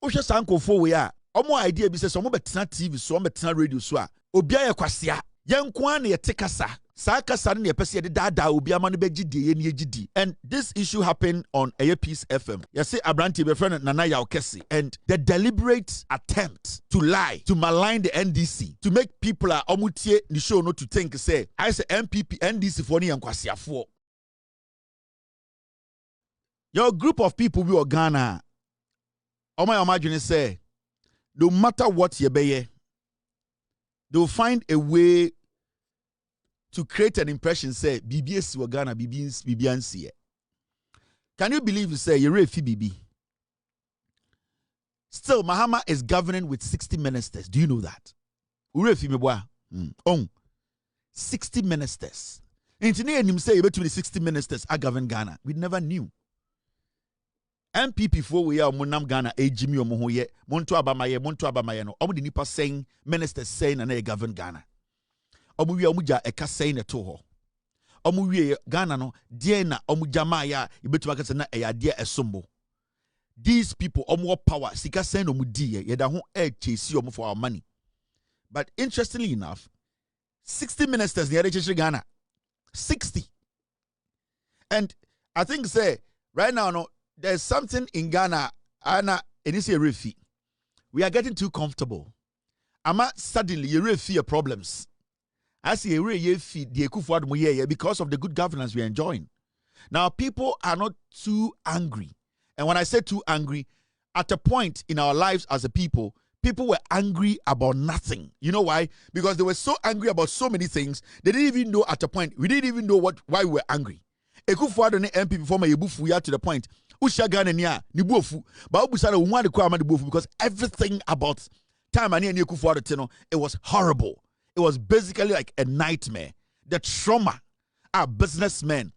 Osha sanko fo we a omo idea bi say so omo betena TV so omo betena radio so a obi aye kwasea yenko an ye tekasa sa kasa ne pese ye dada obi ama no begidi ye ne gidi. And this issue happened on Peace FM. You see Asante be friend Nana Yaw Kesse, and the deliberate attempt to lie, to malign the NDC, to make people omutie ni show not to think say I say MPP NDC for ni yankwasiafo. Your group of people we Ghana Oma imagine say no matter what you be, they'll find a way to create an impression say BBS wa Ghana BBNC. Can you believe you say you're a BB? Still, Mahama is governing with 60 ministers. Do you know that? 60 ministers. Engineer him say between 60 ministers are govern Ghana. We never knew. MPP for we are Monam Ghana Jimmy Omoye, Monto Abamaye no. Omu the nipa saying ministers saying and they govern Ghana. Omu omuja eka saying to ho. Omu Ghana no die na omu jamaya ibetu akase na eyade esombo. These people omu power sika saying omu die yeda ho chase omu for our money. But interestingly enough, 60 ministers near Ghana. 60. And I think say right now no there's something in Ghana, Anna, and it's a refi. We are getting too comfortable. Ama suddenly you fear problems. I see a real feed the Ekufuad because of the good governance we are enjoying. Now people are not too angry. And when I say too angry, at a point in our lives as a people were angry about nothing. You know why? Because they were so angry about so many things, they didn't even know at a point. We didn't even know why we were angry. Ekufuad and MP before my Yebufu to the point. Ushagan and ya ni bofu, but Ubusana one the kwama bofu because everything about time and Ekufuad Teno, it was horrible. It was basically like a nightmare. The trauma, our businessmen,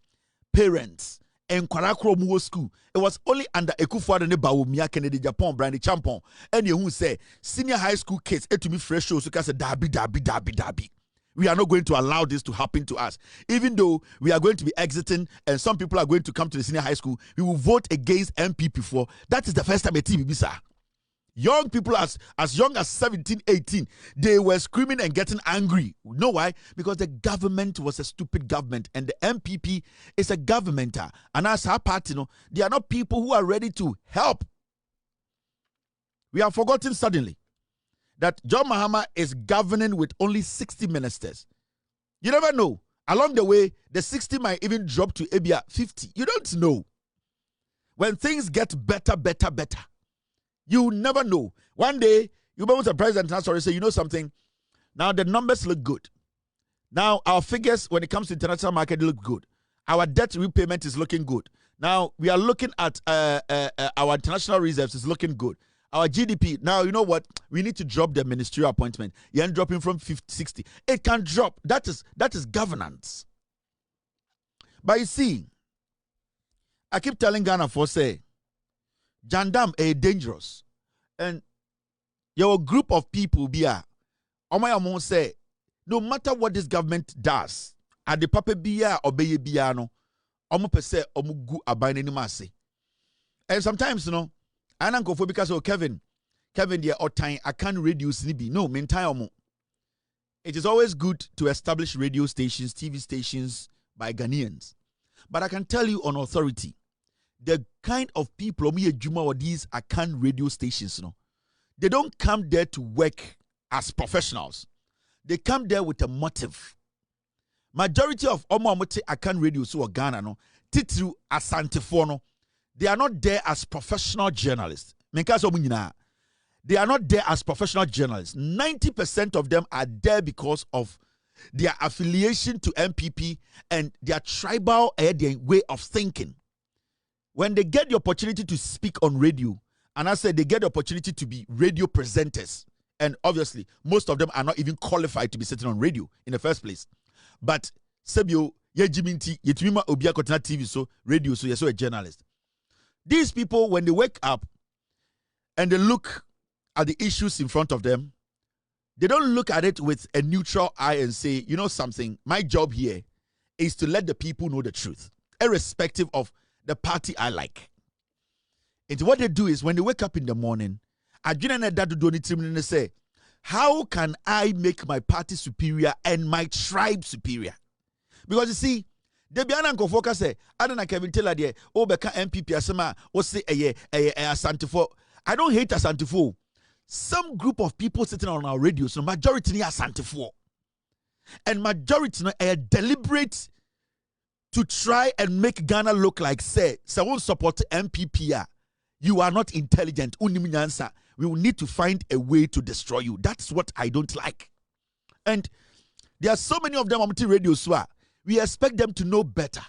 parents, and Kwarakro Muo school. It was only under Ekufuad and Baumia Kennedy Japan, Brandy Champon, and you who say senior high school kids to me fresh shows because a dabi. We are not going to allow this to happen to us. Even though we are going to be exiting and some people are going to come to the senior high school, we will vote against MPP for. That is the first time a TV bisa. Young people as young as 17, 18, they were screaming and getting angry. You know why? Because the government was a stupid government and the MPP is a governmental. And as our party, they are not people who are ready to help. We have forgotten suddenly that John Mahama is governing with only 60 ministers. You never know. Along the way, the 60 might even drop to Abia 50. You don't know. When things get better, you never know. One day, you remember the president and say, you know something? Now the numbers look good. Now our figures when it comes to international market look good. Our debt repayment is looking good. Now we are looking at our international reserves is looking good. Our GDP, now you know what? We need to drop the ministerial appointment. You're dropping from 50, 60. It can drop. That is governance. But you see, I keep telling Ghana for say, Jandam is dangerous. And your group of people be Omayamon say, no matter what this government does, at the papa biya obey biano, omo pese omugu abine ni mase. And sometimes, I don't go for because Kevin, dear or time I can't reduce nibi. No, mentire. It is always good to establish radio stations, TV stations by Ghanaians. But I can tell you on authority, the kind of people or these are can radio stations, they don't come there to work as professionals. They come there with a motive. Majority of Omomote Akan radio so Ghana titru Asante for they are not there as professional journalists. They are not there as professional journalists. 90% of them are there because of their affiliation to MPP and their tribal way of thinking. When they get the opportunity to speak on radio, and I said they get the opportunity to be radio presenters, and obviously most of them are not even qualified to be sitting on radio in the first place. But Sebio, Yejiminti, Yetumima Obia Kotana TV, so radio, so you're so a journalist. These people, when they wake up and they look at the issues in front of them, they don't look at it with a neutral eye and say, you know something, my job here is to let the people know the truth, irrespective of the party I like. And what they do is when they wake up in the morning, adwene na da dodo ni tirim ne say, how can I make my party superior and my tribe superior? Because you see, the Biana Kofoka say, I don't know Kevin Taylor there, Obeka MPP Asema, or say Asante for. I don't hate Asante for. Some group of people sitting on our radio, so majority ni Asante for. And majority no deliberate to try and make Ghana look like say, someone support MPP. You are not intelligent. We will need to find a way to destroy you. That's what I don't like. And there are so many of them on radio, so we expect them to know better.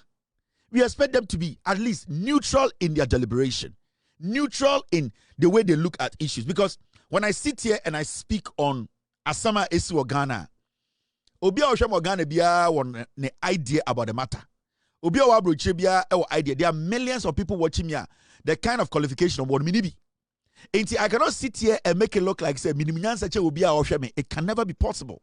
We expect them to be at least neutral in their deliberation, neutral in the way they look at issues. Because when I sit here and I speak on Asama Esi Ghana, Obia Osham Ghana biya one idea about the matter. Obia Wabro biya idea. There are millions of people watching me. The kind of qualification of what minibi. I cannot sit here and make it look like say it can never be possible.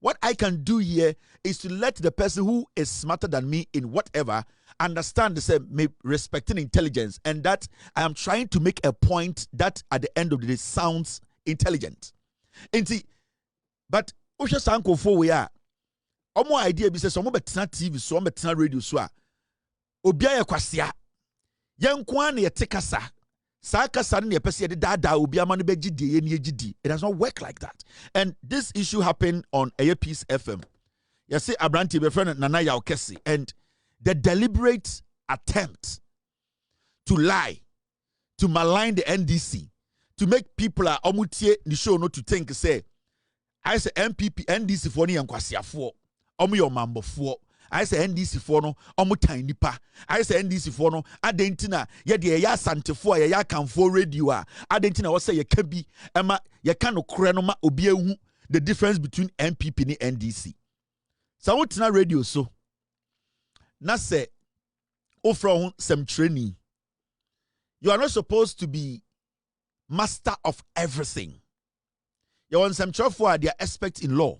What I can do here is to let the person who is smarter than me in whatever understand the same, respecting intelligence, and that I am trying to make a point that at the end of the day sounds intelligent. But Osha Sanko for we are. Omo idea be say some betina TV, some betina radio so a obia yakwasia. Yankwa na yetekasa. It does not work like that. And this issue happened on Peace FM. You see, Asante, my friend Nana Kesse, and the deliberate attempt to lie, to malign the NDC, to make people omutie the show not to think say, I say MPP NDC for ni yankwasi afo, omu yo mambo fo. I say NDC for no, omu tiny pa. I say NDC for no, adentina, ye de ya Asante for ya can for radio. Adentina was say ye can be, Emma, ye can okrenoma obie the difference between MPP and NDC. So what's na radio so? Na say, offer some training. You are not supposed to be master of everything. You want some trouble for their expert in law.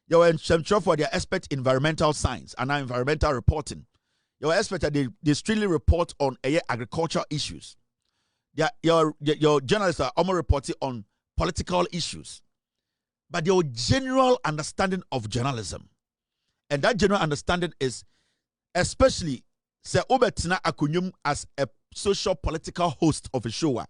You are some trouble for their expert in environmental science and environmental reporting. You are expert that they strictly report on agricultural issues. Your journalists are almost reporting on political issues. But your general understanding of journalism, and that general understanding is especially say Obetina Akunyum as a social political host of a show.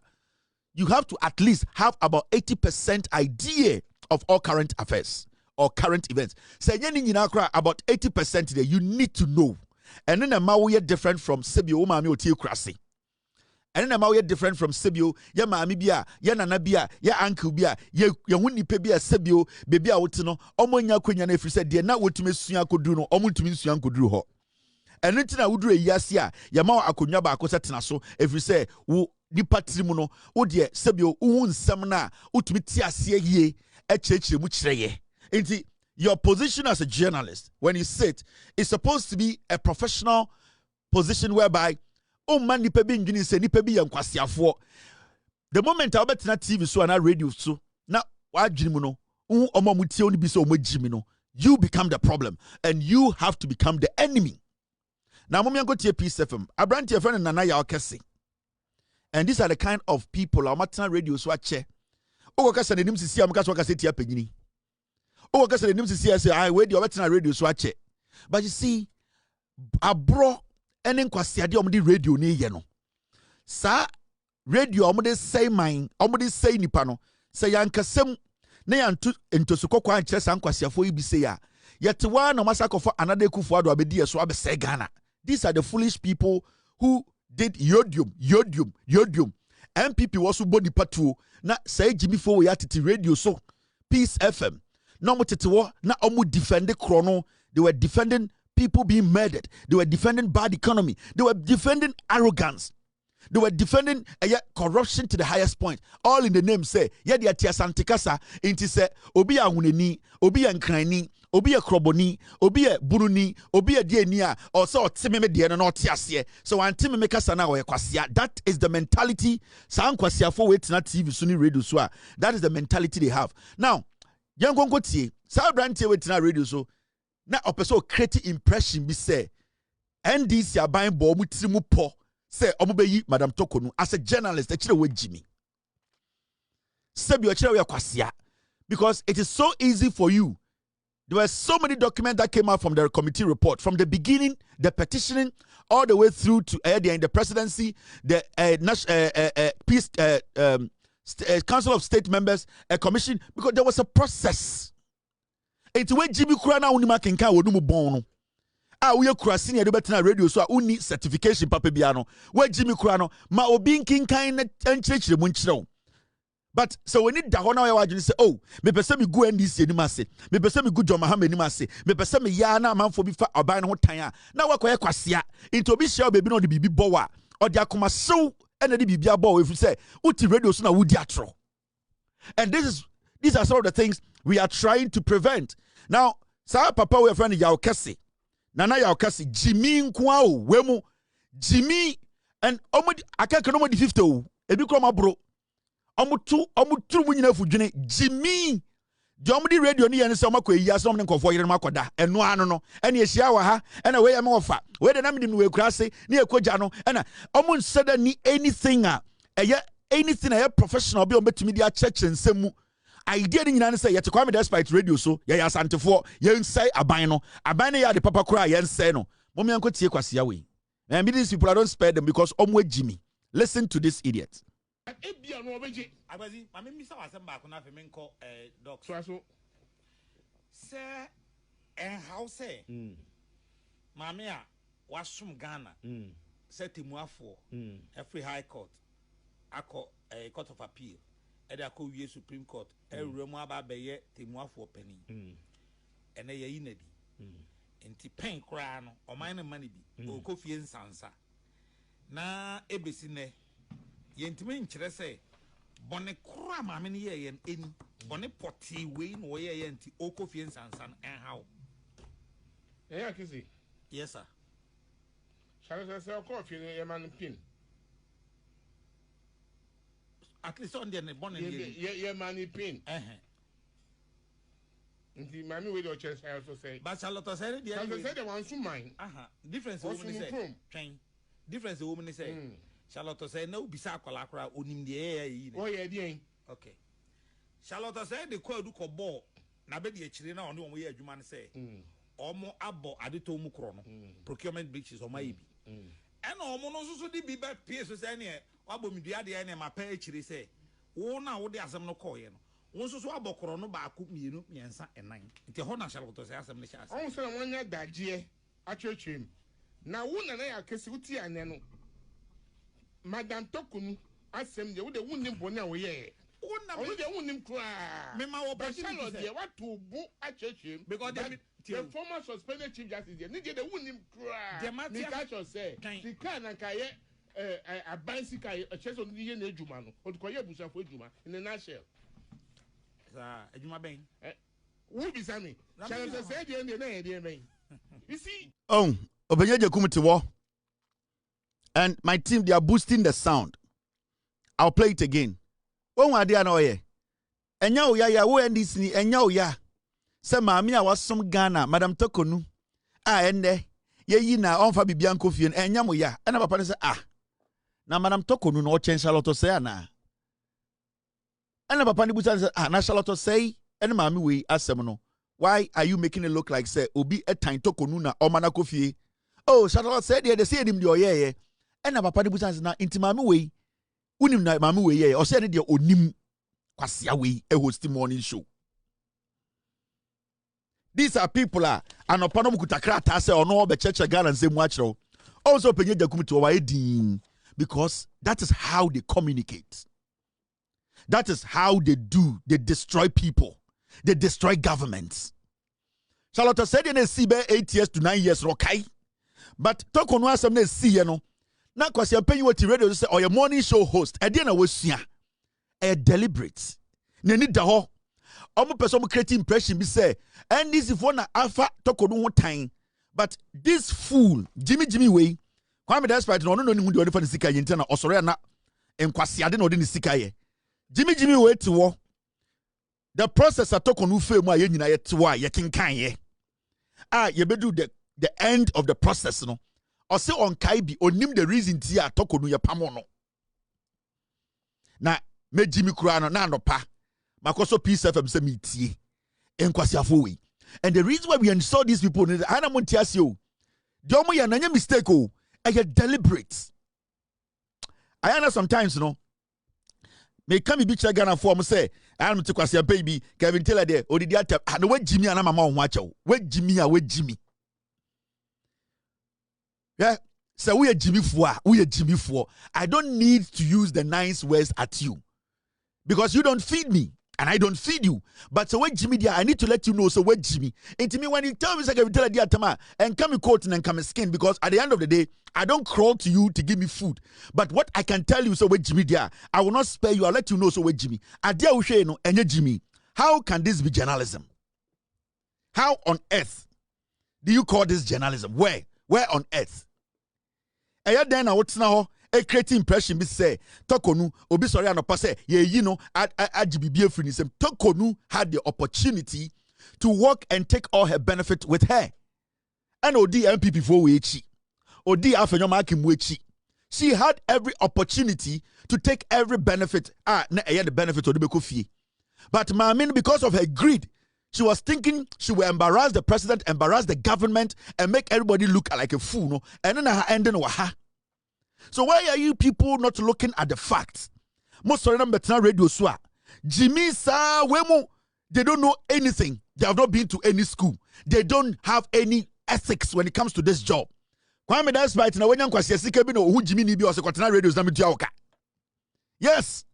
You have to at least have about 80% idea of all current affairs or current events. Say about 80% there you need to know. And then a mawe different from Sibio Mami Oti Krasi. And then a mawe different from Sibio, ya mami bia, ya nana bia, ya uncle bia, ya wuni pe bia Sibio, baby outino, omo nya kwenya na said de na wotumi sua kodu no, omo tumi sua kodu ho. And then I would do a yasia, Yama Akunya Bakosatana so, if you say, wo nipa trimuno, o dear Sabio, un semina, utmitia sie ye, a church muchre. Your position as a journalist, when you sit, is supposed to be a professional position whereby, oh man, nipa be in say nipa be and kwasia for. The moment I bet na TV so and radio so, now what jimuno, omamuti only be so much jimino, you become the problem, and you have to become the enemy. Now, I'm going to Peace FM. I brand your friend Nana Kesse. And these are the kind of people our matin radio swatch. Oh, Kesse the names see am Kesse Kesse tia penini. Oh, Kesse the names see say I wait your matin radio swatch. But you see, abro enen kwasiade omde radio ni ye no. Sa radio omde say mine, omde say nipa no. Say yankasem na yantu entosukokwa ankyere san kwasiafo yi bi say ya. Yet one no masakofo another kufuado abedi so abese Ghana. These are the foolish people who did yodium. MPP was body patu. Na say Jimmy for we at radio so Peace FM. No more na omu defend the chrono. They were defending people being murdered. They were defending bad economy. They were defending arrogance. They were defending corruption to the highest point. All in the name say, yeah, the Asante kasa inti say obi ahuneni, obi ankrani, obi kroboni, obi buruni, obi dienia, or so timeme diena no tiasie. So antimeme kasa na kwasia. That is the mentality. San kwasia for wait na TV suni radio so. That is the mentality they have. Now, young tie, sa brantie wait na radio so. Na opeso create impression be say NDC are buying bo mutirimu po. Say, Omubeyi, Madam Tokonu, as a journalist, actually with Jimmy. sebi ochire we kwasia, because it is so easy for you. There were so many documents that came out from the committee report, from the beginning, the petitioning, all the way through to the presidency, the peace council of state members, a commission, because there was a process. It's when Jimmy Kurana unima kenka wonumu bono. We are crossing a better radio, so I need certification, Papa Biano. Where Jimmy Kurano, ma obin kinkain and church the munchro. But so we need the honor and say, oh, me person me go NDC ni mase, me person me go John Mahama ni mase, me person me yana man for be fa aban ho tanya. Na wa kwaya kwasia into be share baby no the bibi bowa or the akoma so and the bibi bowa if you say uti radio so na wudi atro. And these are some of the things we are trying to prevent. Now, sa papa we friend Yaw Kesse. Nana Yaw Kesse Jimmy nkwa o wemu Jimmy and omodi akeka no modi 50 o ebi kro ma bro. Omutu munyina fudwene Jimmy Jomdi radio ni yen se omakọ eyi aso ne nkofo yere makoda eno ano no ene ehia wa ha ene we yam ofa we de na mdim no we kurase ne ekogya no ena omu nseda ni anything anything professional bi ometumi dia church nsemu idea ni nyina ne say yete kwame despite radio so ye Asante fo ye nsai aban no ya de papa kura ye nsai no mom yanko tie kwase ya we and these people I don't spare them because omu Jimmy. Listen to this idiot. Ebia no obeje abazi mame misa wasem ba ko na fe menko doc so se house mame a wasum Ghana se temuafo every high court akọ court of appeal e da ko wie supreme court ewremu aba beye temuafo pani ene ye yinadi enti pen kra no oman ne mani bi o kofie nsansa na ebesi ne yentime nkyere se bone kura maame ne ye yen eni bone poti we no ye ye nti okofie nsansan en hawo Kesse yes sir shall say coffee ye man pin at least on the bone ye man pin nti maame we do church I also say but Charlotte say the one so mine difference woman say train difference woman say Charlotte say no bisa akwala akra onim de yi oh yeah dey okay Charlotte say the call do ko ball na be de akire na one omo ye adwuma ne say omo abo adeto mu kro no procurement breaches omo yi bi and omo no so di bi ba pie so say ne wabo midua de ne ma pa akire say wo na wo de asem no call ye no wo so abo kro no ba ko mienu miensa enan nti ho na Charlotte say asem ne sha asem on say wonya daje achwetwem na wo na ya Kesse uti ane no Madam Tokunu asem de wo de wunim bone a wo ye wo de wunim kra me ma wo Bachelor de what to bu achechim because the former suspended chief justice de need de wunim kra me catch you say the can na kaye a bicycle a cheso ni ye na ejuma no o ko ye busafo ejuma in a nutshell ejuma ben wo bi sami shall say de na ye de men you see obenye kumti wo. And my team, they are boosting the sound. I'll play it again. Oh, my dear, no, yeah. And now, yeah, wo NDC, and now, yeah. Say, mammy, I was some Ghana, Madam Tokonu. And ye na on Fabi Bianco Fian, and yamu, yeah. And papa say, now, Madam Tokonu, no change Charlotte say, na. And papa Nibusan say, na Charlotte say, and mammy, we ask them, why are you making it look like, say, Obi a time Tokonu na, or Manakofie? Oh, Charlotte said, yeah, they say him, yeah. And papa de busan na intimami we unim na mami we ye o se ne de onim kwasia we a host morning show. These are people anopa no mukuta krata say ono be church Ghana nsemu akiro also penye jakum to wa edin because that is how they communicate. That is how they destroy people, they destroy governments. Charlotte said in a CB 8 years to 9 years rokai but talk on one some see no na kwasi apenyi wati radio say or your morning show host e dey na wasua e deliberate na ni da ho omo person mo create impression bi say NDC for na alpha tokodu ho tan but this fool Jimmy way kwame despite no ni hu de onifa ni sika ye ntina osore na enkwasi ade na ode ni sika ye Jimmy way ti wo the process atokonu fam a ye nyina ye ti wo a ye kenkan ye ye bedu the end of the process no or say on Kaibi onim the reason tia tokonu ye pamo no na me Jimmy Kurano na no pa Makoso Peace FM se metie. Enkwasiafo we. And the reason why we install these people, I don't want to ask you. The only a mistake, and you're deliberate. I know sometimes, may come be Ghana for say, I'm to Kwasia baby, Kevin Taylor there, or the other, and where Jimmy and I'm on watch out. Where Jimmy. Yeah, so we are Jimmy for. I don't need to use the nice words at you because you don't feed me. And I don't feed you. But so when Jimmy, I need to let you know. So when Jimmy, and to me, when you tell me, I can tell you, and come coat and come skin, because at the end of the day, I don't crawl to you to give me food. But what I can tell you, so when Jimmy, I will not spare you. I'll let you know. So when Jimmy, and Jimmy, how can this be journalism? How on earth do you call this journalism? Where on earth? And then what's now? A creative impression be say Tokonu obi sorry anopa say agibibie finisem. Tokonu had the opportunity to work and take all her benefit with her. And odi MPP for wechi. Odi afenyo makim wechi. She had every opportunity to take every benefit. The benefit of the Bekofie. But Mamin, because of her greed, she was thinking she will embarrass the president, embarrass the government, and make everybody look like a fool. No? And then her ending waha. So why are you people not looking at the facts? Most of them better radio swa. Jimmy sa wemo, they don't know anything. They have not been to any school. They don't have any ethics when it comes to this job. Kwame that's right now when you kwasi sika bi no hu Jimmy ni bi osekotena radios na me tua oka. Yes.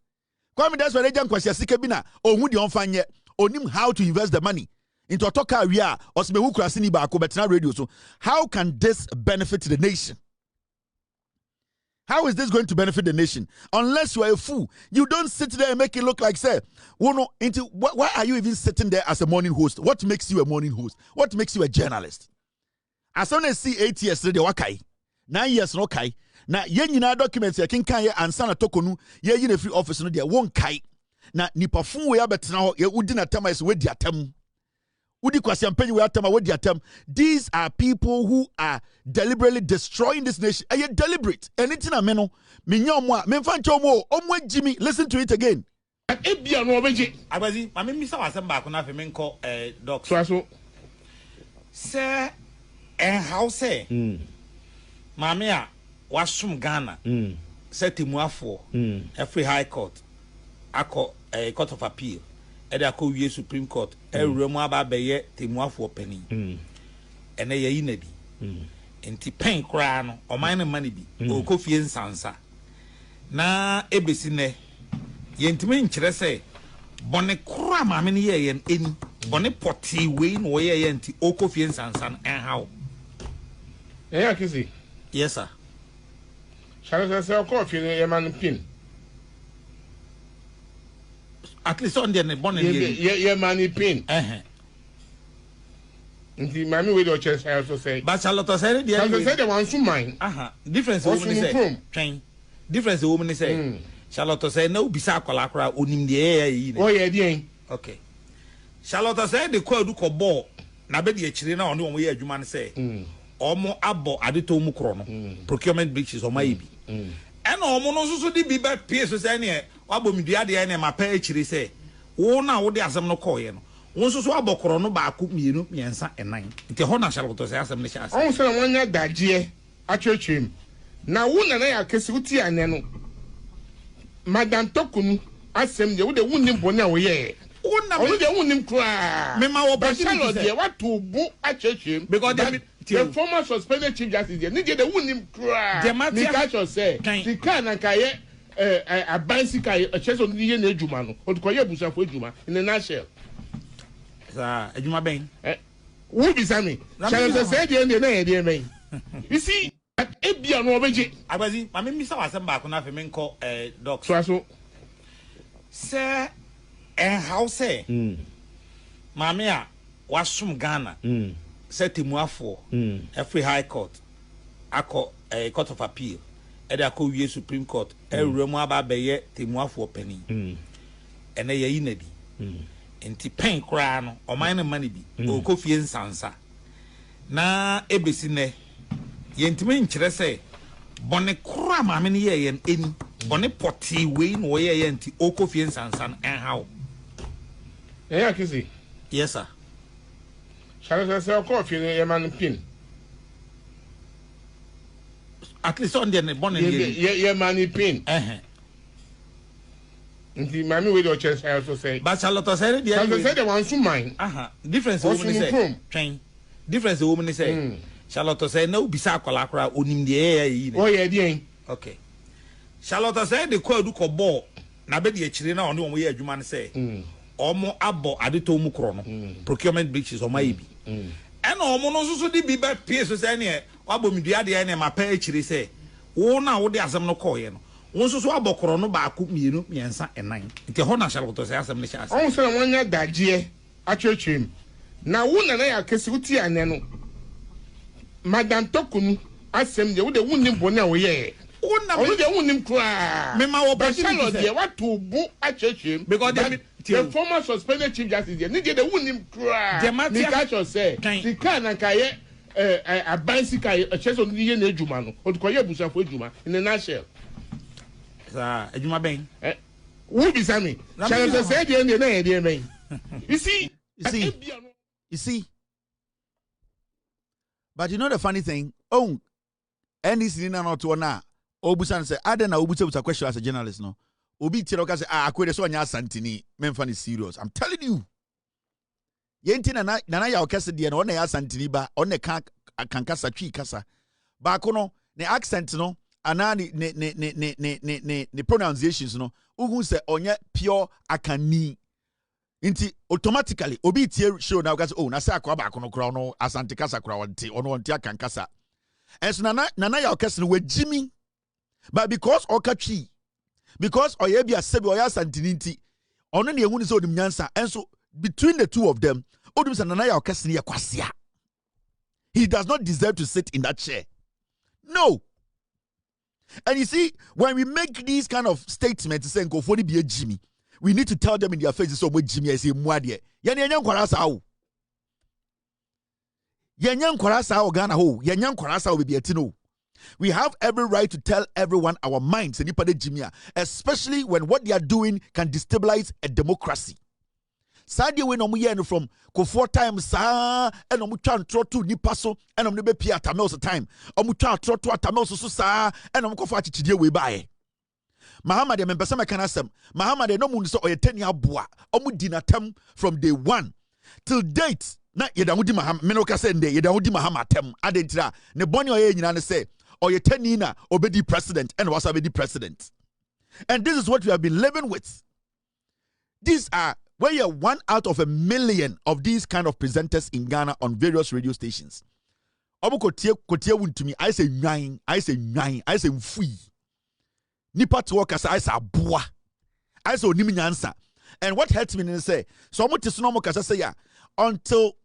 Kwame that's why they kwasi sika bi na ohu de onfanye onim how to invest the money into a talk area or smehu krasi ni ba ko betena radio. So how can this benefit the nation? How is this going to benefit the nation? Unless you are a fool. You don't sit there and make it look like, say, why are you even sitting there as a morning host? What makes you a morning host? What makes you a journalist? As soon as see 8 years, they wakai. 9 years, no kai. Now, yen documents, ya kin kan ye ansana tokonu, ye yin a free office, no, they won't kai. Now, ni perfume we are now, ye udina tema is with the atem. These are people who are deliberately destroying this nation. Are you deliberate? Anything I mean, Jimmy, listen to it again. Sir, and how say, Mamia, wasum Ghana, set him for every high court, a court of appeal. Edako Supreme Court, Remo Ababeye, Timwa for penny. And a inedi. And Tipen crown or minor money be, or coffee and sansa. Na ebesine, Yentimin Chrese, Bonnet crama many year and in Bonnet potty wayne way yenti, o coffee and sansan, and how? Yeah, Kesse. Yes, sir. Shall I sell coffee in a man pin? At least on the bonnet, yeah, money pin. The mammy with your chest, I also say. But Charlotte said, the one from mine. Difference, woman say. Train. Difference, the woman say. Charlotte said, no, Bisacalacra, unim the air. Oh, yeah, okay. Charlotte said, the call do ball. Nabedi children on one way, you man say. Or more abo, adito mucrono. Procurement breaches or maybe. And almost also did be bad pierces any. Wabo the and my pay say, oh, now what there's no coin. Once so about Corono Baku, me, and 9. The Hona shall to say, some chance. Also, one year that year at church him. Now, one and I are Kesse and Nano. Madame Tokunu, asked him the wounded Bonia. Oh, now we don't want him cry. Mamma, what to book at church him because the former suspended chief justice needed the wounded cry. The matter say, she can and Kaye. A bicycle, a chest on the Jumano, or to Koya Busa for Juma in a nutshell. A Juma Bain. Who be Sammy? Shall I say the end of the dear man? You see, at Ebia Norway, I was in. I mean, Mr. Asamba on a man called a dog. So, sir, and how say, Mamia, wasum Ghana, set him for every high court, a court of appeal. Edako Supreme Court, Remo Ababeye, Timwa for penny. And a inedi. And Tipen crown or minor money be, or coffee and sansa. Na ebesine, Yentimin Chrese, Bonnet crama many year and in Bonnet potty wayne way yenti, o coffee and sansan, and how? Yeah, Kesse. Yes, sir. Shall I say coffee a man pin? At least on the bonnet. Yeah, money pin. Nti mami with your chest I also say. But Charlotte said the I said the one to mine. Difference woman say. Train. Difference woman say. Charlotte said no bisa kwalakra onim the air. Oh yeah, the okay. Charlotte said the call do ko ball. Na be the chire na oni omo ye adwuma ne say. Omo abo adeto mu kro no. Procurement breaches omo ye bi. And omo no so di bi ba pie so say ne wabo midua de ne ma pa chire say. Wo na wo de asem no call ye no. Onso so abokoro no ba ku mienu miensa enan nti ho na Charlotte say asem ne sha asem on say wonya dagie atwetwem na wo na ya Kesse uti ane no madam tokunu asem de wo de wunnim bone a wo ye wo de wunnim kra me ma wo ba Charlotte de what to bu atwetwem because the former suspended chief justice de ni de wunnim kra ni ka cho say sika na ka ye abansika e cheso ni ye na adwuma no o ko ye busafo adwuma in the nutshell. Ejuma ben. Who be Sammy? Charlotte said the end of the You see. But you know the funny thing? Oh, NDC not to na. Obusan say, I don't know. Obusan a question as a journalist. No, Obi Tiroka say, I quit so anya Asante men funny serious. I'm telling you. Yenti na ya Kesse de no na ya Asante ba on the kan kasa twi kasa. Ba ko no ne accent no. Anani ne pronunciations no uhu se onye pure akani nti automatically obi tie show na say oh na say akwa ba kono kra no Asante kasa kra wonte ono wonte akankasa enso nana ya Kesse no wajimi but because okatwi because oye bia sebi oya Asante nti ono ne ehunu se odim nyansa enso between the two of them odim se nana ya Kesse ne yakwasea he does not deserve to sit in that chair. No. And you see, when we make these kind of statements saying go for the be a Jimmy, we need to tell them in their faces so much Jimmy I say mwadie. Yanyan kwarasa o. Yanyan kwarasa o Ghana ho. Yanyan kwarasa o be etino. We have every right to tell everyone our minds and Jimmy, especially when what they are doing can destabilize a democracy. Sadie we no mu ye no from ko 4 times sa and omu twa ntro to nipa so and omu be pia tamels time omu twa ntro to tamels so sa and omu ko fa chichidie we bae Mahama de membesa mekana asem Mahama de no mu so oyetani aboa omu di natam from day 1 till date na yeda wudi Mahama me no ka say nde yeda wudi Mahama atem adentira ne boni oye nyina ne say oyetani na obedi president and was obedi president, and this is what we have been living with. These are where you're 1 out of 1 million of these kind of presenters in Ghana on various radio stations. Obu kotie wuntumi. I say nine. I say mfui. Nipa to work as I say abua. I say onimi nyansa. And what hurts me is say so omu tisu no kasa say ya until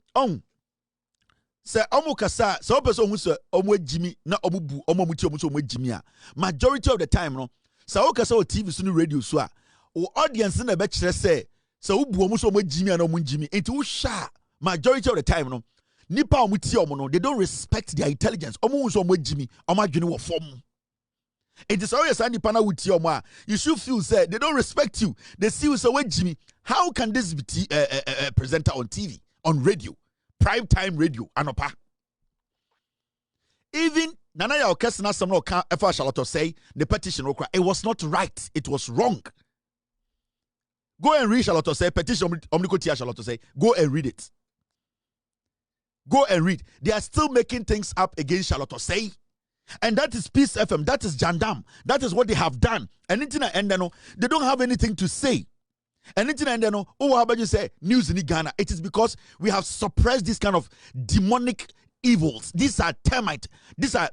say omu kasa so person who say omu ejimi na omu bu omu muti omu so omu ejimi a majority of the time no so kasa o TV so no radio so a o audience na be kire say so ubu omu so omu ejimi na omu ejimi enti wo sha majority of the time no nipa omu ti omu no they don't respect their intelligence omu so omu ejimi omu adwene wo fom. It is always a nipa na wuti omu a you should feel say they don't respect you. They see you so ejimi. How can this be presenter on TV, on radio, prime time radio anopa? Even Nana ya Kesse na some no can ever Charlotte say the petition it was not right, it was wrong. Go and read Charlotte say petition omnikotia Charlotte say go and read it. Go and read. They are still making things up against Charlotte say. And that is Peace FM, that is Jandam, that is what they have done. And they don't have anything to say. And how about you say news in Ghana? It is because we have suppressed this kind of demonic evils. These are termite. These are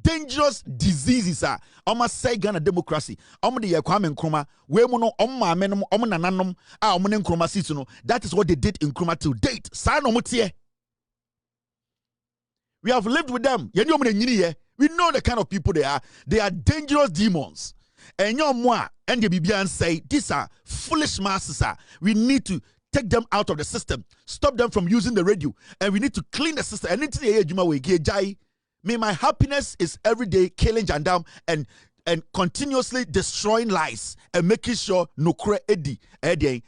dangerous diseases. Almost say Ghana democracy. That is what they did in Nkrumah till date. We have lived with them. We know the kind of people they are. They are dangerous demons. And and the Bibian say these are foolish masses. We need to take them out of the system, stop them from using the radio, and we need to clean the system. And may my happiness is every day killing Jandam and and continuously destroying lives and making sure no edi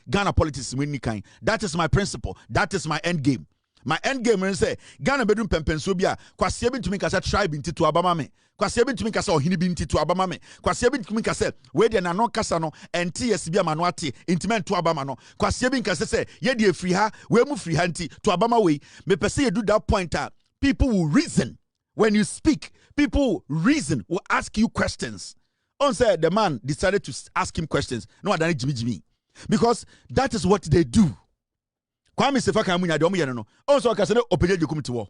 Ghana politics win kind. That is my principle. That is my end game. My end game is say Ghana bedroom pempensobia kwase bi ntumi kasa tribe nti to abama me. Kwase bi ntumi kasa ohini bi nti to abama me. Kwase bi ntumi kasa we de na no kasa no enti yesibia ma no ate intimate to abama no. Kwase bi kasa say ye de free ha we mu free ha nti to abama we. Me pese you do that point people will reason when you speak. People reason will ask you questions. On said the man decided to ask him questions. No, I don't Jimmy. Because that is what they do. Kwame Sefaka Munya de omo no. Also ka se no opeye de kum to wo.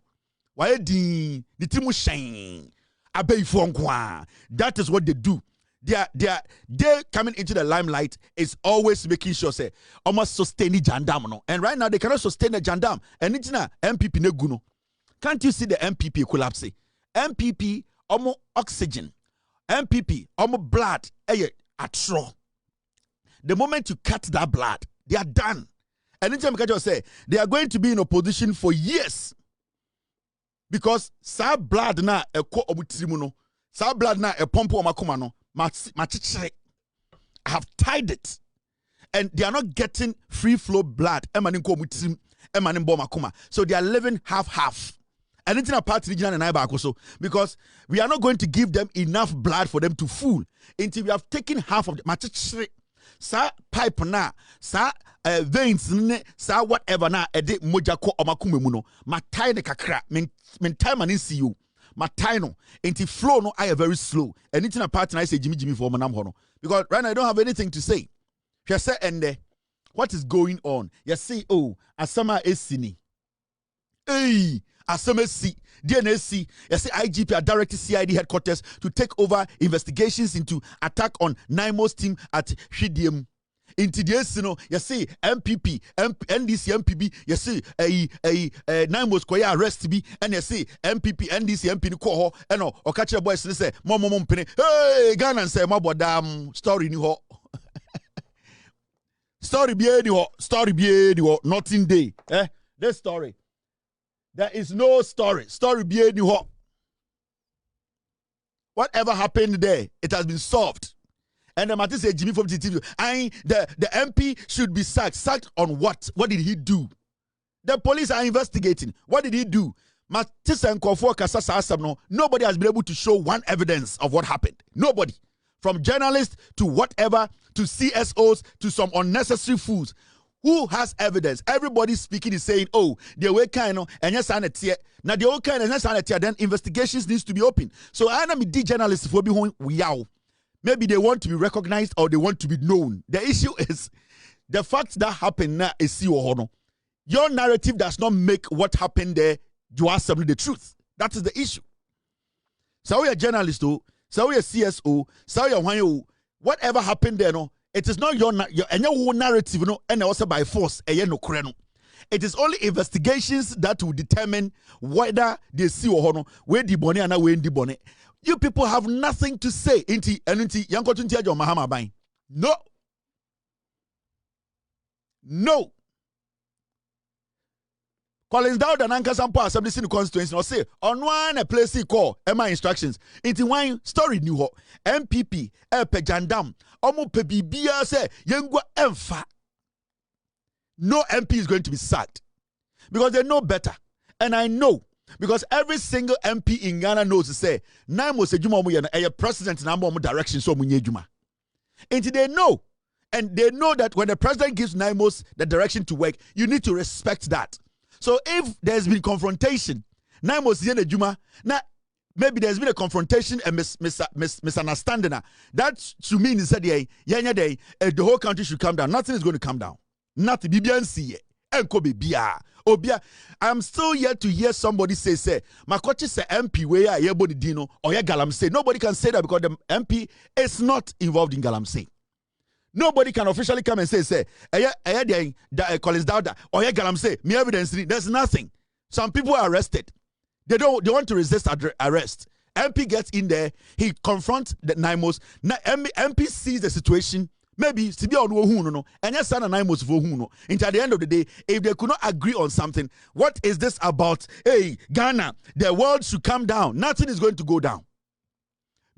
Why di the timu shine. Abeifo nko. That is what they do. They coming into the limelight is always making sure say almost sustain the jandam no. And right now they cannot sustain the jandam. And it's na MPP ne gu no. Can't you see the MPP collapse? MPP omo oxygen. MPP omo blood atro. The moment you cut that blood, they are done. And anytime I just say they are going to be in opposition for years. Because sa blood na eko obutirimu no, sa blood na epompo omakoma no, I have tied it. And they are not getting free flow blood. So they are living half. And it's a part region and I also because we are not going to give them enough blood for them to fool until we have taken half of the sa pipe na sa veins sa whatever na ede moja ko omakume mu no matai ne kakra men time and see you matai no until flow no I very slow and it's a part I say Jimmy for manam hono because right now I don't have anything to say. Just say and what is going on? You see asama esini. Hey Asante, DNC, IGP are directed CID headquarters to take over investigations into attack on Naimo's team at Shidium. Into this, you see MPP, NDC, MPB, you see Naimo's Koya arrest be, and you see MPP, NDC, MP Koho, and or catch your boys say, Mom, hey, Ghana say, Mabodam, story new ho. Story be any nothing day. This story. There is no story. Story be any ho. Whatever happened there, it has been solved. And the matter say Jimmy from TTV, the MP should be sacked. Sacked on what? What did he do? The police are investigating. What did he do? Nobody has been able to show one evidence of what happened. Nobody. From journalists to whatever, to CSOs, to some unnecessary fools. Who has evidence? Everybody speaking is saying, they were kind of, and yes, now they all kind of, then investigations needs to be open. So I am a journalist for maybe they want to be recognized or they want to be known. The issue is the fact that happened now is your narrative does not make what happened there you are simply the truth. That is the issue. So we are journalists, so we are CSO, so we are whatever happened there, it is not your narrative, and also by force. It is only investigations that will determine whether they see or no where the bonnet and where the bonnet. You people have nothing to say. No. Collins Dowd and Anka Sampo Assembly in the constituency or say on one a place he call Emma instructions. Into one story new ho MPP Pejandam Omo Pebibia say Yengwa Emfa. No MP is going to be sacked because they know better. And I know because every single MP in Ghana knows to say Naimo Sejuma Muyana a president number direction so Munyejuma. And they know. And they know that when the president gives Naimos the direction to work, you need to respect that. So if there's been confrontation, Naimos Yene Juma, now maybe there's been a confrontation and misunderstanding. That should mean that the whole country should come down. Nothing is going to come down. Nothing. BBNC. Obia, I'm still yet to hear somebody say, Makochi say MP where everybody dino or Galamsey. Nobody can say that because the MP is not involved in Galamsey. Nobody can officially come and say, Collins Dowda, or Galamsey, me evidence. There's nothing. Some people are arrested. They want to resist arrest. MP gets in there, he confronts the Naimos. MP sees the situation. Maybe and yes, son and Naimos for who. Until at the end of the day, if they could not agree on something, what is this about? Hey, Ghana, the world should come down. Nothing is going to go down.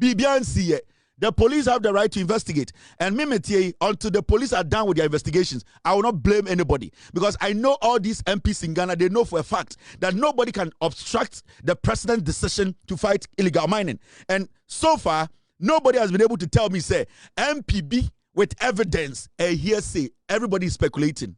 BBNC, The police have the right to investigate. And Mimetier, until the police are done with their investigations, I will not blame anybody. Because I know all these MPs in Ghana, they know for a fact that nobody can obstruct the president's decision to fight illegal mining. And so far, nobody has been able to tell me, say, MPB with evidence, a hearsay. Everybody is speculating.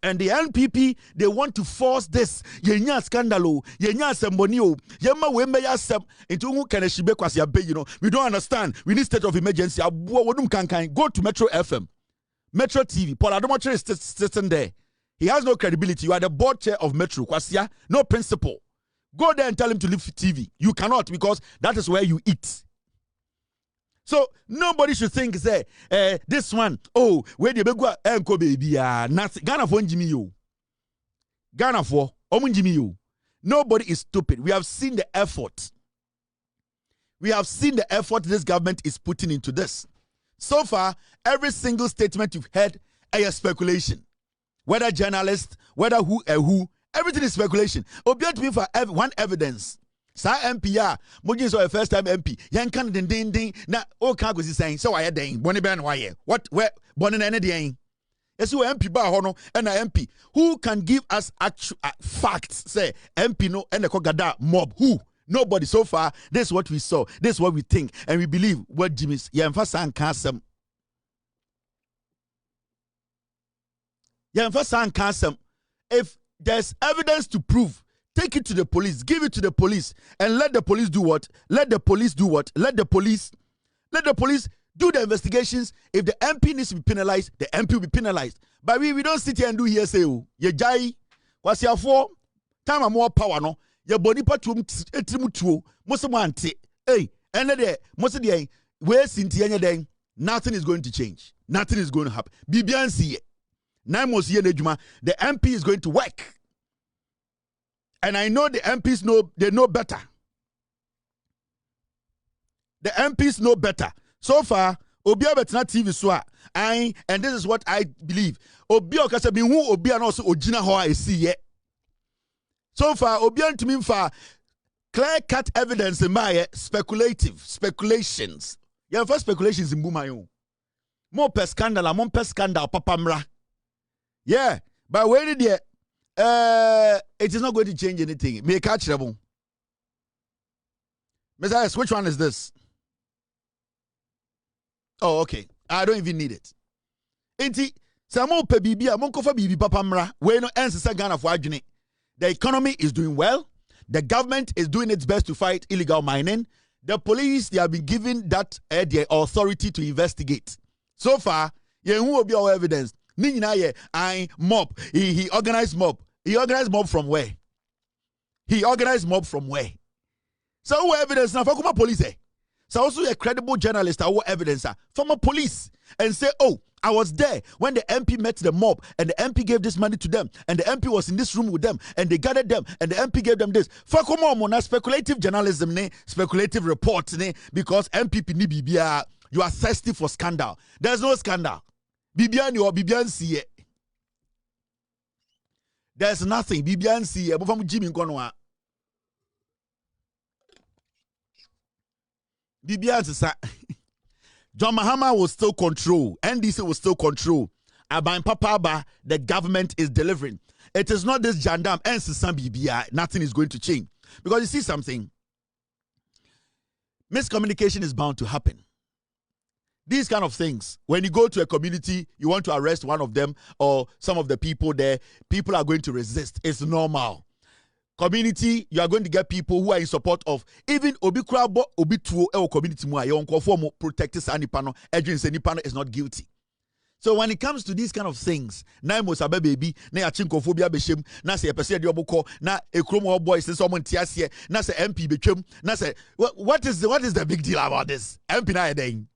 And the NPP, they want to force this. Yenya scandalo, yenya sembonio, yema wembeya sem. Into who can shibe kwasi abe, you know. We don't understand. We need state of emergency. Go to Metro FM, Metro TV. Paul Adomoche is sitting there. He has no credibility. You are the board chair of Metro. Kwasia, no principle. Go there and tell him to leave TV. You cannot, because that is where you eat. So nobody should think, say, this one, oh, where the begua enko baby, nothing. Ghana for Jimmy you. Ghana for Jimmy you. Nobody is stupid. We have seen the effort. We have seen the effort this government is putting into this. So far, every single statement you've heard is speculation. Whether journalists, whether who, everything is speculation. Object me for one evidence. Sa MPR, Mojin so a first time MP. Yan kan ding na o kan go saying so why den boni ben why what where boni na den. Yes, you MP ba ho no and MP who can give us actual facts. Say MP no and the Kogada mob who nobody so far. This is what we saw. This is what we think and we believe what Jimmy's Yanfa san kasem. Yanfa san kasem. If there's evidence to prove, take it to the police, give it to the police, and let the police do what? Let the police do what? Let the police do the investigations. If the MP needs to be penalized, the MP will be penalized. But we don't sit here and do here say, oh, ye jai, was your for time and more power, no? Your body patum etrimutuo, most of hey, and there, most of the where Cynthia then, nothing is going to change. Nothing is going to happen. Bibiansi, the MP is going to work. And I know the MPs know, they know better. The MPs know better. So far, Obia Betna TV Swa, and this is what I believe. Obia Kasabi who Obia also Ojina Hoa is see yet. So far, Obia to me for clear-cut evidence in my speculations. Yeah, first speculations in Bumayo. More per scandal, papamra. Yeah, but where did you? It is not going to change anything. May catch them. Messiah, which one is this? Oh, okay. I don't even need it. Enti, samo pe bibia, monkofa bibi papamra. We no ensa Ghana for ajuni. The economy is doing well. The government is doing its best to fight illegal mining. The police, they have been given that the authority to investigate. So far, who will be our evidence? I mob. He organized mob. He organized mob from where? He organized mob from where? So who evidence now? For police. So also a credible journalist. Our evidence from a police and say, oh, I was there when the MP met the mob and the MP gave this money to them and the MP was in this room with them and they gathered them and the MP gave them this. For come on, speculative journalism, speculative reports, because MPP ni bibia. You are thirsty for scandal. There's no scandal. Bibian or Bibian see it. There's nothing. Bibian see it. But from Jimmy Konwa. Bibian is John Mahama will still control. NDC will still control. Aban Papa, the government is delivering. It is not this jandam and Sisan Bibia. Nothing is going to change. Because you see something. Miscommunication is bound to happen. These kind of things, when you go to a community, you want to arrest one of them or some of the people there, people are going to resist. It's normal. Community, you are going to get people who are in support of even Obikrabo, Obituo, or community more. You want protect Sanipano, Edwin Sanipano is not guilty. So when it comes to these kind of things, na mo sabe baby, na achinkofobia beshem, na se epese de oboko, na ekromo boys se someone tiasie, na se MP betwem, na se what is the big deal about this? MP na edeng.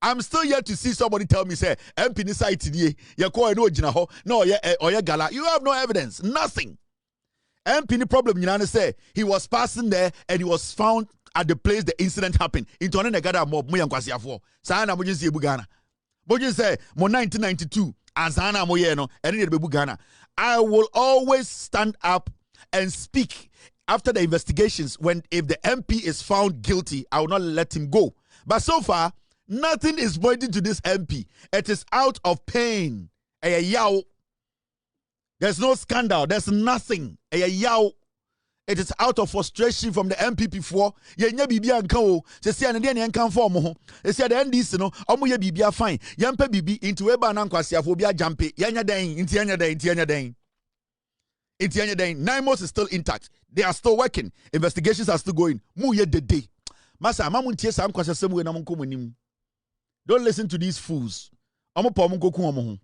I'm still yet to see somebody tell me, say, MP ni site today, you call no jina ho, no, or gala. You have no evidence, nothing. MP ni problem, you say, he was passing there and he was found at the place the incident happened. Into an negada mob, muyan kwasiafo. Sana mojin si Bugana. Mojin say, mo 1992, Azana moyeno, and in Bugana. I will always stand up and speak after the investigations if the MP is found guilty, I will not let him go. But so far, Nothing is pointing to this MP. It is out of pain. There's no scandal. There's nothing. It is out of frustration from the MPP for yenya bibia nka o se sia ne de ne nka form ho se sia the NDC no omo ye bibia fine yempa bibi into eba na nkwasiafo bia jampe yenya den inti yenya den Naimos is still intact. They are still working. Investigations are still going. Mu ye de day. Masa amamu ntie sam kwasasem we na monko monim. Don't listen to these fools. Omo pa omo koku omo ho.